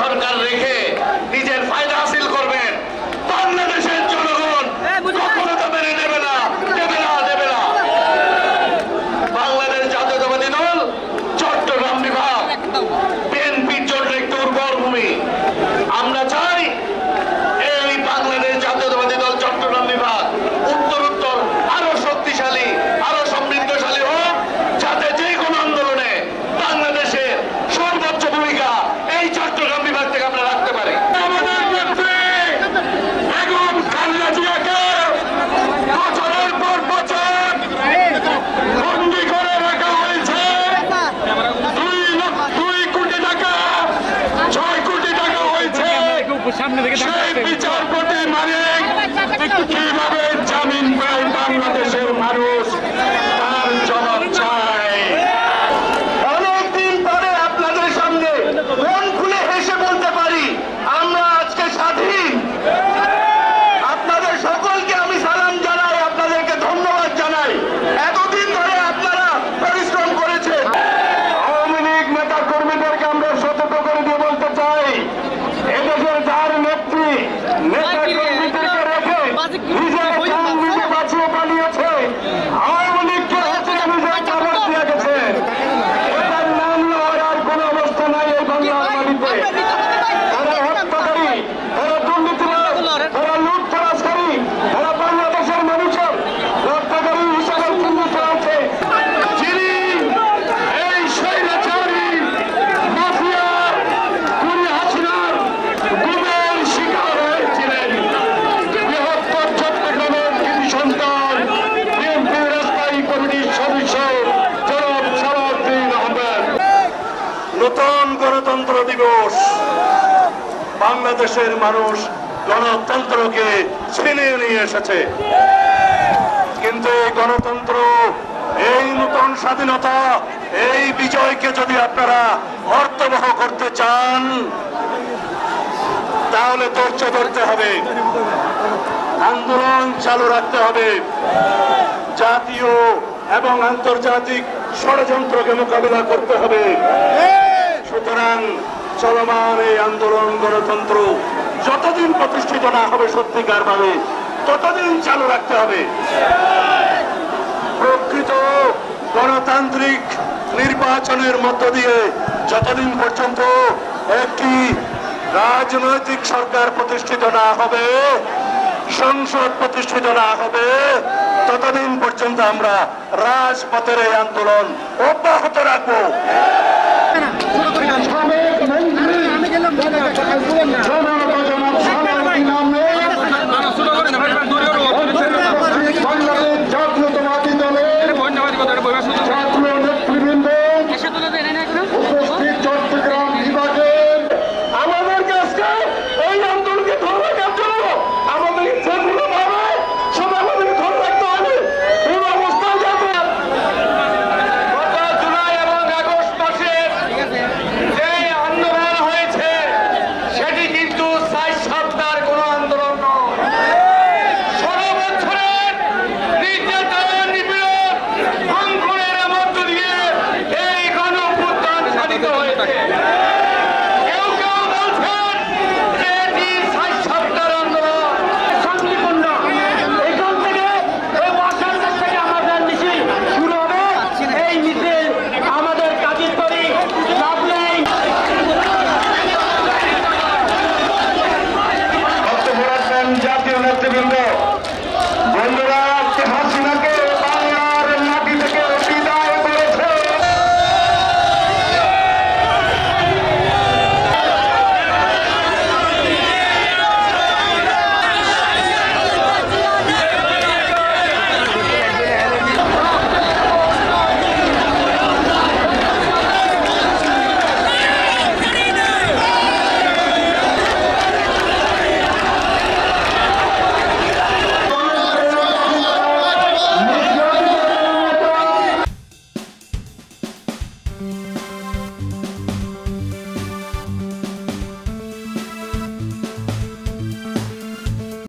সরকার রেখে নিজের ফায়দা হাসিল করবেন, বাংলাদেশের জনগণ কখনো তা মেনে নেবে না, দেবে না, দেবে না। বাংলাদেশ জাতীয়তাবাদী দল চট্টগ্রাম বিভাগ বিএনপির জন্য একটি উর্বর ভূমি। আমরা চাই এই বাংলাদেশ জাতীয়তাবাদী দল চট্টগ্রাম বিভাগ উত্তরোত্তর আরো শক্তিশালী, আরো সমৃদ্ধশালী হোক, যাতে যে কোনো আন্দোলনে বাংলাদেশের সর্বোচ্চ ভূমিকা এই চট্টগ্রাম বিভাগ থেকে আমরা রাখতে পারি। আমাদের নেত্রী বেগম খালেদা জিয়াকে বছরের পর বছর বন্দী করে রাখা হয়েছে। 2 কোটি টাকা, 6 কোটি টাকা হয়েছে। সেই বিচারপতি মালিক কিভাবে জামিন পায় বাংলাদেশের মানুষ, তার জবাব চাই। অনেকদিন পরে আপনাদের সামনে মন খুলে হেসে বলতে পারি আমরা আজকে স্বাধীন। আপনাদের সকলকে আমি সালাম জানাই, আপনাদেরকে ধন্যবাদ জানাই। এতদিন ধরে আপনারা পরিশ্রম করেছেন। আওয়ামী লীগ নেতা কর্মীদেরকে আমরা সতর্ক করে দিয়ে বলতে চাই, এদেশের যার নেত্রী নেতা কর্মীদেরকে রেখে নিজের প্রাণ নিজে বাঁচিয়ে পালিয়েছে, আওয়ামী লীগকে হাসিনা নিজের চাবর দিয়ে গেছে। এটার নাম নেওয়ার আর কোন অবস্থা নাই এই বাংলার মাটিতে। তারা হত্যাকারী, তারা দুর্নীতিবাজ, তারা লুটতরাজকারী, তারা বাংলাদেশের মানুষের হত্যাকারী হিসাবে চিহ্নিত আছে। যিনি এই স্বৈরাচারী মাফিয়া খুনি হাসিনার গুমের শিকার হয়েছিলেন, বৃহত্তর চট্টগ্রামের কৃতি সন্তান বিএনপির স্থায়ী কমিটির সদস্য জনাব সালাউদ্দিন আহমেদ। নতুন গণতন্ত্র দিবস, বাংলাদেশের মানুষ গণতন্ত্রকে ছিনিয়ে নিয়ে এসেছে। কিন্তু এই গণতন্ত্র, এই নতুন স্বাধীনতা, এই বিজয়কে যদি আপনারা অর্থবহ করতে চান, তাহলে ধৈর্য ধরতে হবে, আন্দোলন চালু রাখতে হবে, জাতীয় এবং আন্তর্জাতিক ষড়যন্ত্রকে মোকাবিলা করতে হবে। সুতরাং চলমান এই আন্দোলন গণতন্ত্র যতদিন প্রতিষ্ঠিত না হবে সত্যিকার ভাবে, ততদিন চালু রাখতে হবে। প্রকৃত গণতান্ত্রিক নির্বাচনের মধ্য দিয়ে যতদিন পর্যন্ত একটি রাজনৈতিক সরকার প্রতিষ্ঠিত না হবে, সংসদ প্রতিষ্ঠিত না হবে, ততদিন পর্যন্ত আমরা রাজপথের এই আন্দোলন অব্যাহত রাখবো।